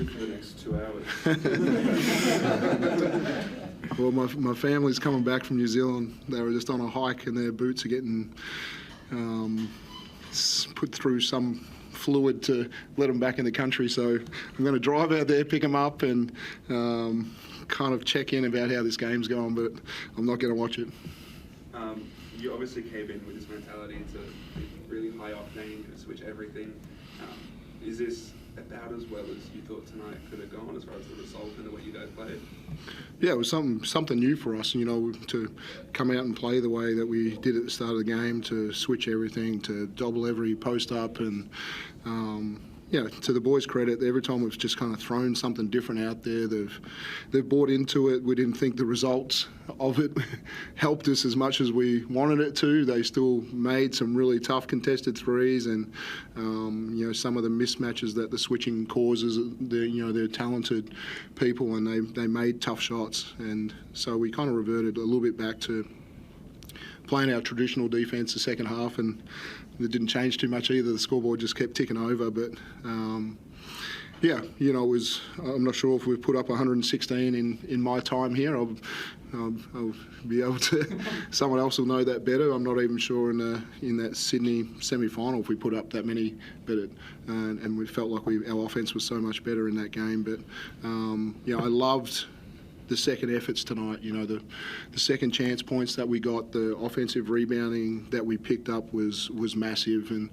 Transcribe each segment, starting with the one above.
live for the next 2 hours. Well, my family's coming back from New Zealand. They were just on a hike and their boots are getting put through some fluid to let them back in the country. So I'm going to drive out there, pick them up, and kind of check in about how this game's going, but I'm not going to watch it. You obviously came in with this mentality to be really high octane, to switch everything. Is this about as well as you thought tonight could have gone as far as the result and the way you guys played? Yeah, it was something new for us, to come out and play the way that we did at the start of the game, to switch everything, to double every post up, and to the boys' credit, every time we've just kind of thrown something different out there, they've bought into it. We didn't think the results of it helped us as much as we wanted it to. They still made some really tough contested threes, and some of the mismatches that the switching causes. They're talented people, and they made tough shots, and so we kind of reverted a little bit back to playing our traditional defence the second half, and it didn't change too much either. The scoreboard just kept ticking over, but it was. I'm not sure if we've put up 116 in my time here. I'll be able to. Someone else will know that better. I'm not even sure in that Sydney semi-final if we put up that many, but and we felt like our offence was so much better in that game. But I loved the second efforts tonight. The second chance points that we got, the offensive rebounding that we picked up was massive, and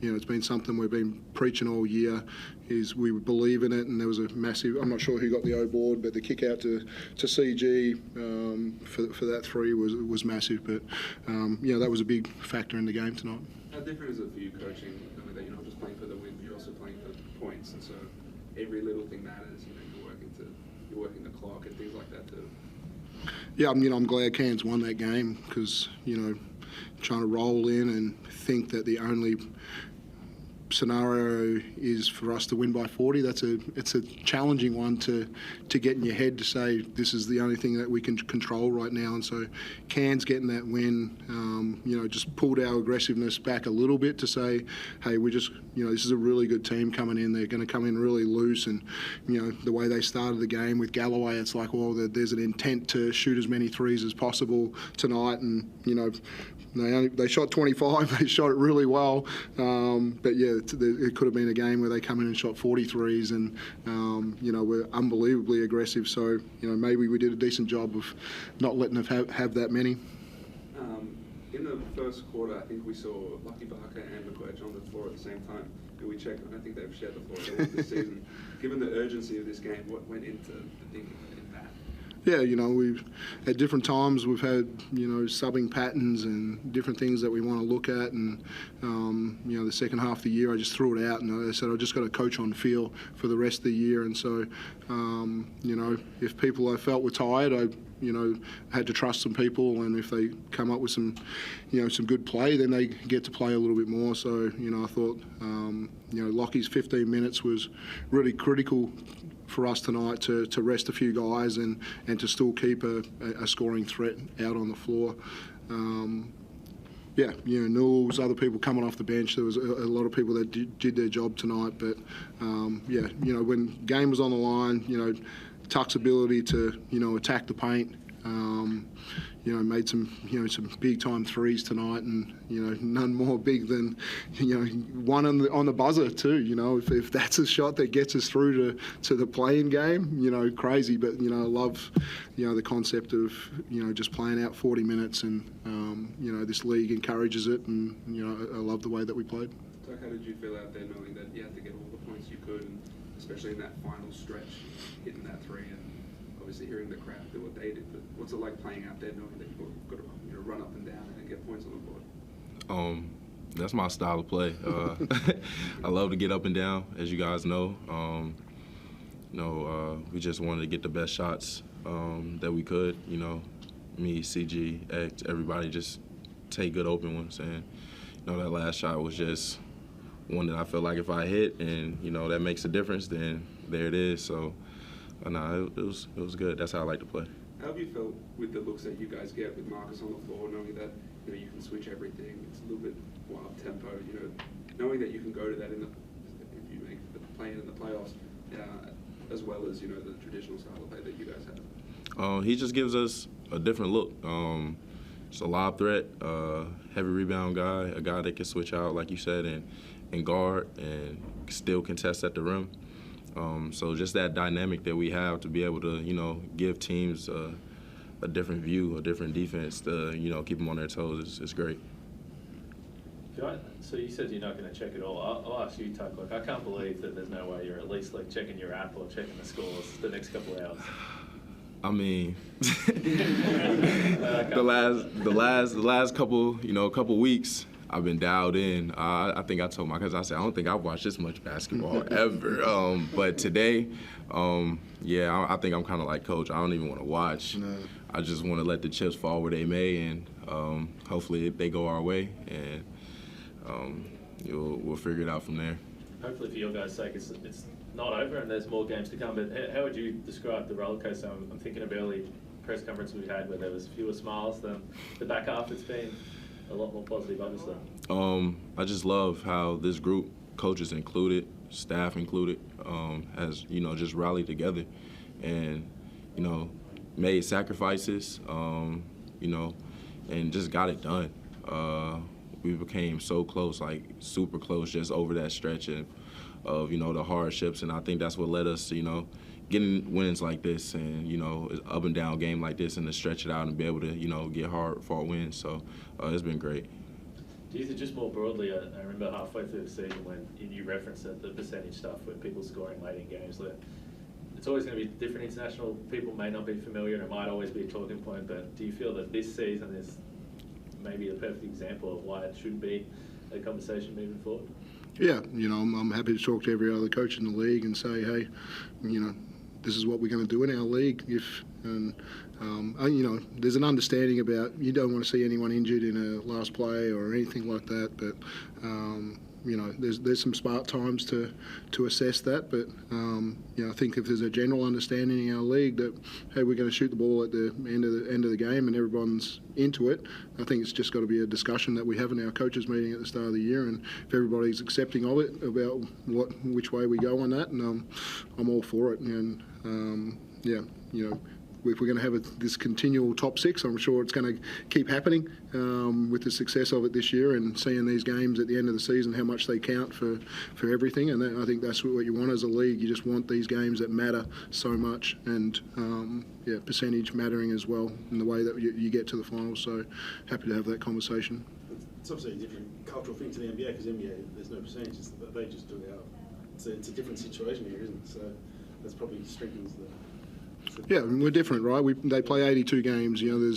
it's been something we've been preaching all year. Is we believe in it, and there was a massive. I'm not sure who got the O board, but the kick out to CG for that three was massive. But that was a big factor in the game tonight. How different is it for you coaching? That you're not just playing for the win, but you're also playing for points, and so every little thing matters. You're working the clock and things like that too. Yeah, I'm glad Cairns won that game, because trying to roll in and think that the only scenario is for us to win by 40. It's a challenging one to get in your head, to say this is the only thing that we can control right now. And so Cairns getting that win, just pulled our aggressiveness back a little bit to say, hey, we just, this is a really good team coming in. They're going to come in really loose, and the way they started the game with Galloway, it's like, well, there's an intent to shoot as many threes as possible tonight, and they shot 25. They shot it really well, but yeah, it could have been a game where they come in and shot 43s, and we're unbelievably aggressive. So maybe we did a decent job of not letting them have that many. In the first quarter, I think we saw Lucky Barker and McWedge on the floor at the same time. And we checked, I don't think they've shared the floor this season. Given the urgency of this game, what went into the thinking in that? Yeah, we've at different times we've had subbing patterns and different things that we want to look at, and the second half of the year I just threw it out and I said I just got to coach on feel for the rest of the year. And so if people I felt were tired, I had to trust some people, and if they come up with some some good play, then they get to play a little bit more. So I thought Lockie's 15 minutes was really critical for us tonight to rest a few guys and to still keep a scoring threat out on the floor. Newell's, other people coming off the bench. There was a lot of people that did their job tonight. But when game was on the line, Tuck's ability to attack the paint. Made some big time threes tonight, and none more big than one on the buzzer too. If that's a shot that gets us through to the play-in game, crazy. But I love the concept of just playing out 40 minutes, and this league encourages it, and I love the way that we played. So how did you feel out there, knowing that you had to get all the points you could, and especially in that final stretch, hitting that three, and obviously hearing the crowd do what they did? But what's it like playing out there, knowing that you've got to run up and down and get points on the board? That's my style of play. I love to get up and down, as you guys know. We just wanted to get the best shots that we could. Me, CG, X, everybody just take good open ones. And that last shot was just one that I felt like if I hit and that makes a difference, then there it is. So it was good. That's how I like to play. How have you felt with the looks that you guys get with Marcus on the floor, knowing that you can switch everything? It's a little bit more up tempo. Knowing that you can go to that if you make the play in the playoffs. as well as, you know, the traditional style of play that you guys have? He just gives us a different look. It's a lob threat, heavy rebound guy, a guy that can switch out, like you said, and guard and still contest at the rim. So just that dynamic that we have to be able to, you know, give teams a different view, a different defense to, you know, keep them on their toes is great. So you said you're not going to check it all. I'll ask you, Tuck. Like, I can't believe that there's no way you're at least like checking your app or checking the scores the next couple of hours. I mean, the last couple weeks, I've been dialed in. I think I told my cousin, I said, I don't think I've watched this much basketball ever. But today, I think I'm kind of like Coach. I don't even want to watch. No. I just want to let the chips fall where they may, and hopefully they go our way, and we'll figure it out from there. Hopefully, for your guys' sake, it's not over and there's more games to come. But how would you describe the roller coaster? I'm thinking of early press conference we had where there was fewer smiles than the back half. It's been a lot more positive, obviously. I just love how this group, coaches included, staff included, has, you know, just rallied together and, you know, made sacrifices, you know, and just got it done. We became so close, like super close, just over that stretch of, you know, the hardships, and I think that's what led us to, you know, getting wins like this and, you know, an up and down game like this and to stretch it out and be able to, you know, get hard-fought wins. So it's been great. Do you think just more broadly, I remember halfway through the season when you referenced the percentage stuff with people scoring late in games, that it's always going to be different. International people may not be familiar and it might always be a talking point, but do you feel that this season is maybe a perfect example of why it should be a conversation moving forward? Yeah, you know, I'm happy to talk to every other coach in the league and say, hey, you know, this is what we're going to do in our league. You know, there's an understanding about you don't want to see anyone injured in a last play or anything like that, but you know, there's some smart times to assess that, but you know, I think if there's a general understanding in our league that, hey, we're going to shoot the ball at the end of the game and everyone's into it, I think it's just got to be a discussion that we have in our coaches meeting at the start of the year, and if everybody's accepting of it about which way we go on that, and I'm all for it, and yeah, you know, if we're going to have this continual top six, I'm sure it's going to keep happening with the success of it this year and seeing these games at the end of the season, how much they count for everything. And I think that's what you want as a league. You just want these games that matter so much, and percentage mattering as well in the way that you get to the finals. So happy to have that conversation. It's obviously a different cultural thing to the NBA, because NBA, there's no percentages. They just do it out. It's a different situation here, isn't it? So that's probably strengthens the... Yeah, we're different, right? They play 82 games. You know,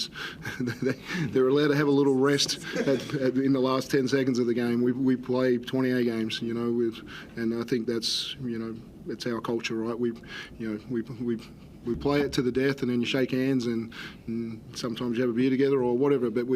they're allowed to have a little rest in the last 10 seconds of the game. We play 28 games. You know, and I think that's, you know, it's our culture, right? We play it to the death, and then you shake hands, and sometimes you have a beer together or whatever. But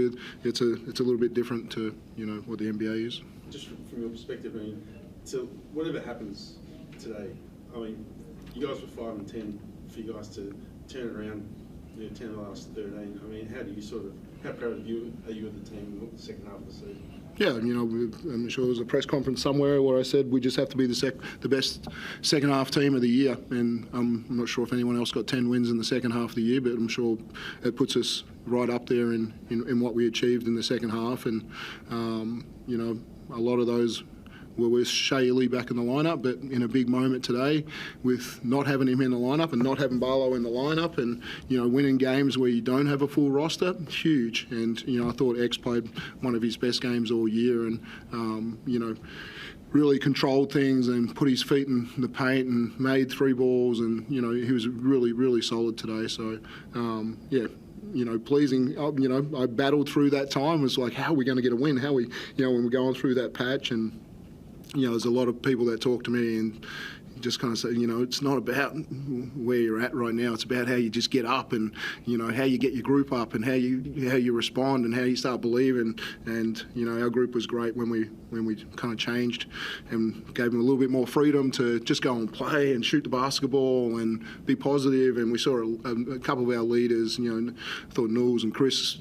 it's a little bit different to, you know, what the NBA is. Just from your perspective, I mean, so whatever happens today, I mean, you guys were 5-10. For you guys to turn it around, you know, 10 of the last 13. I mean, how proud of you are you of the team in the second half of the season? Yeah, you know, I'm sure there was a press conference somewhere where I said we just have to be the best second half team of the year, and I'm not sure if anyone else got 10 wins in the second half of the year, but I'm sure it puts us right up there in what we achieved in the second half, and you know, a lot of those were with Shea Lee back in the lineup, but in a big moment today with not having him in the lineup and not having Barlow in the lineup, and, you know, winning games where you don't have a full roster, huge. And, you know, I thought X played one of his best games all year, and, you know, really controlled things and put his feet in the paint and made 3 balls, and, you know, he was really, really solid today. So, yeah. You know, pleasing. You know, I battled through that time. It was like, how are we going to get a win? How we, you know, when we're going through that patch, and, you know, there's a lot of people that talk to me and just kind of say, you know, it's not about where you're at right now. It's about how you just get up, and, you know, how you get your group up, and how you respond, and how you start believing. And, you know, our group was great when we kind of changed and gave them a little bit more freedom to just go and play and shoot the basketball and be positive. And we saw a couple of our leaders, you know, I thought Knowles and Chris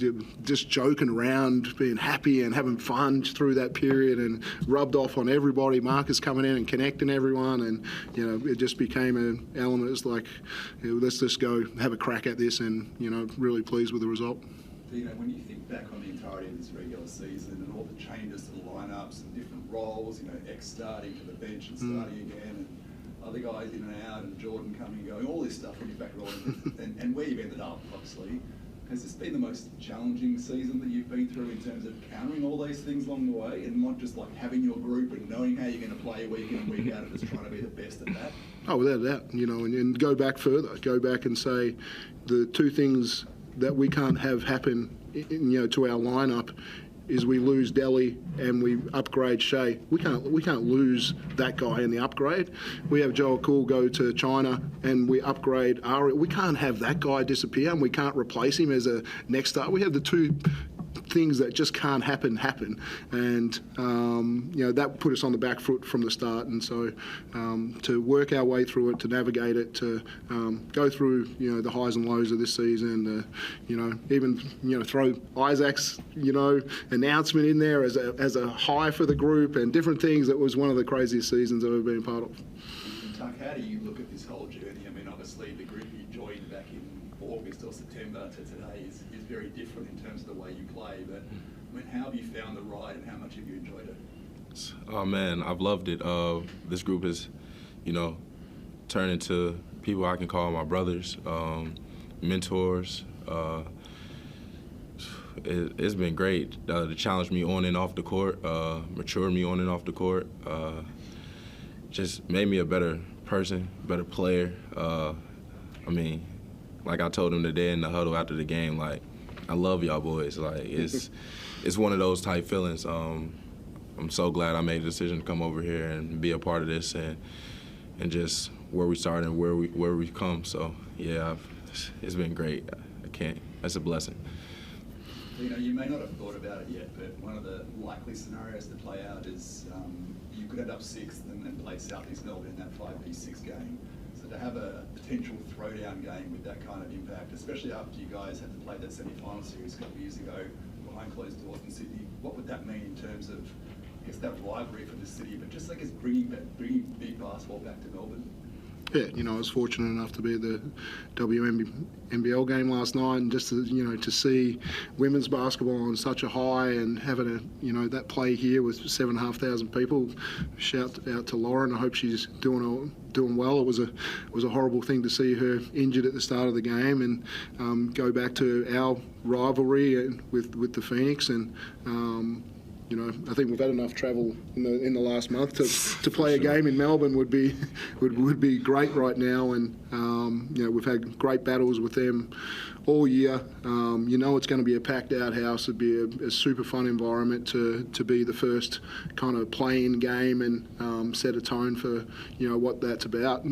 just joking around, being happy and having fun through that period, and rubbed off on everybody. Marcus coming in and connecting everyone, and it just became an element. It's like, let's just go have a crack at this, and really pleased with the result. When you think back on the entirety of this regular season and all the changes to the lineups and different roles, X starting to the bench and starting again, and other guys in and out, and Jordan coming and going, all this stuff when you factor all in, and where you've ended up, obviously. Has this been the most challenging season that you've been through in terms of countering all these things along the way, and not just like having your group and knowing how you're going to play week in and week out and just trying to be the best at that? Oh, without a doubt, and go back further, go back and say the two things that we can't have happen, to our lineup is we lose Delhi and we upgrade Shea. We can't lose that guy in the upgrade. We have Joel Cool go to China and we upgrade Ari. We can't have that guy disappear and we can't replace him as a next star. We have the two things that just can't happen, and that put us on the back foot from the start. And so to work our way through it, to navigate it, to go through the highs and lows of this season, even throw Isaac's announcement in there as a high for the group and different things. It was one of the craziest seasons I've ever been part of. Tuck, how do you look at this whole journey? I mean, obviously the group you joined back in August or September to today is very different in terms of the way you play, but how have you found the ride and how much have you enjoyed it? Oh man, I've loved it. This group has, turned into people I can call my brothers, mentors. It's been great to challenge me on and off the court, mature me on and off the court, just made me a better person, better player. Like I told them today in the huddle after the game, like, I love y'all boys. Like, it's one of those type feelings. I'm so glad I made the decision to come over here and be a part of this, and just where we started and where we've come. So yeah, it's been great. That's a blessing. You may not have thought about it yet, but one of the likely scenarios to play out is you could end up sixth and play South East Melbourne in that 5v6 game. So to have a potential throwdown game with that kind of impact, especially after you guys had to play that semi-final series a couple of years ago behind closed doors in Sydney, what would that mean in terms of, I guess, that rivalry for the city, but just, I guess, bringing big basketball back to Melbourne? Yeah, I was fortunate enough to be at the WNBL game last night, and just to see women's basketball on such a high, and having that play here with 7,500 people. Shout out to Lauren. I hope she's doing well. It was a horrible thing to see her injured at the start of the game, and go back to our rivalry with the Phoenix, and I think we've had enough travel in the last month to play a game in Melbourne would be great right now, and we've had great battles with them all year. It's going to be a packed out house. It'd be a super fun environment to be the first kind of play-in game and set a tone for what that's about.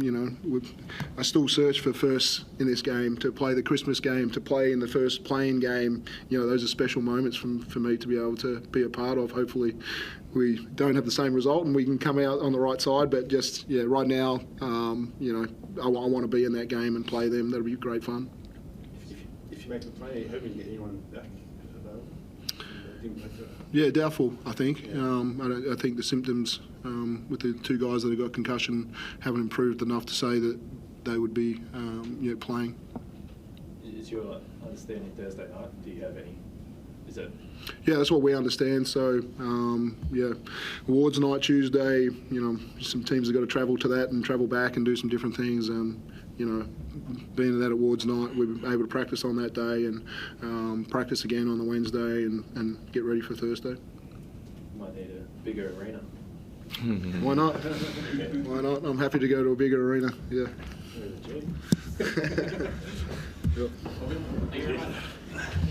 I still search for firsts in this game, to play the Christmas game, to play in the first play-in game. Those are special moments for me to be able to be a part of. Hopefully we don't have the same result and we can come out on the right side, but just right now I want to be in that game and play them. That'll be great fun. If you make the play, are you hoping to get anyone back available? Yeah, doubtful, I think. I think the symptoms with the two guys that have got concussion haven't improved enough to say that they would be playing. Is your understanding Thursday night? Do you have any? Is it? Yeah, that's what we understand. So, awards night Tuesday. Some teams have got to travel to that and travel back and do some different things. Being at that awards night, we were able to practice on that day and practice again on the Wednesday and get ready for Thursday. Might need a bigger arena. Why not? Why not? I'm happy to go to a bigger arena. Yeah. Thank you very much.